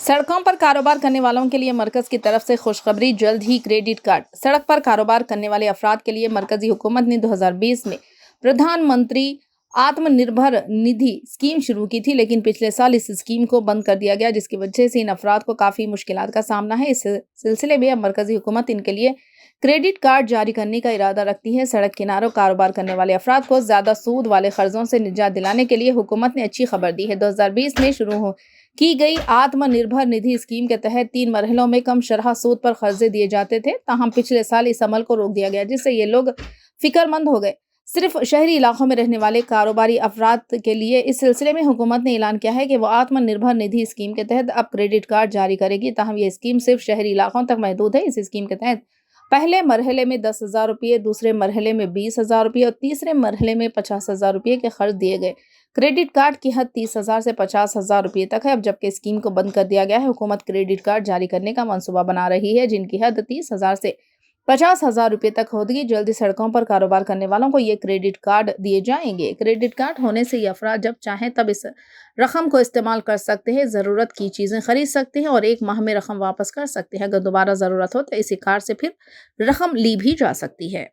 सड़कों पर कारोबार करने वालों के लिए मरकज की तरफ से खुशखबरी, जल्द ही क्रेडिट कार्ड। सड़क पर कारोबार करने वाले अफराद के लिए मरकजी हुकूमत ने 2020 में प्रधानमंत्री आत्मनिर्भर निधि स्कीम शुरू की थी, लेकिन पिछले साल इस स्कीम को बंद कर दिया गया, जिसकी वजह से इन अफराद को काफ़ी मुश्किलात का सामना है। इस सिलसिले में अब मरकजी हुकूमत इनके लिए क्रेडिट कार्ड जारी करने का इरादा रखती है। सड़क किनारों कारोबार करने वाले अफराद को ज़्यादा सूद वाले कर्जों से निजात दिलाने के लिए हुकूमत ने अच्छी खबर दी है। 2020 में शुरू की गई आत्मनिर्भर निधि स्कीम के तहत 3 मरहलों में कम शरह सूद पर कर्जे दिए जाते थे, ताहम पिछले साल इस अमल को रोक दिया गया, जिससे ये लोग फिक्रमंद हो गए। सिर्फ शहरी इलाकों में रहने वाले कारोबारी अफराद के लिए इस सिलसिले में हुकूमत ने ऐलान किया है कि वो आत्मनिर्भर निधि स्कीम के तहत अब क्रेडिट कार्ड जारी करेगी, ताहम यह स्कीम सिर्फ शहरी इलाकों तक महदूद है। इस स्कीम के तहत पहले मरहले में 10,000 रुपये, दूसरे मरहले में 20,000 रुपये और तीसरे मरहले में 50,000 रुपये के खर्च दिए गए। क्रेडिट कार्ड की हद 30,000 से 50,000 रुपये तक है। अब जबकि स्कीम को बंद कर दिया गया है, हुकूमत क्रेडिट कार्ड जारी करने का मंसूबा बना रही है, जिनकी हद 30,000 से 50,000 रुपये तक होगी। जल्दी सड़कों पर कारोबार करने वालों को ये क्रेडिट कार्ड दिए जाएंगे। क्रेडिट कार्ड होने से ये अफराद जब चाहें तब इस रकम को इस्तेमाल कर सकते हैं, ज़रूरत की चीज़ें खरीद सकते हैं और 1 माह में रकम वापस कर सकते हैं। अगर दोबारा ज़रूरत हो तो इसी कार्ड से फिर रकम ली भी जा सकती है।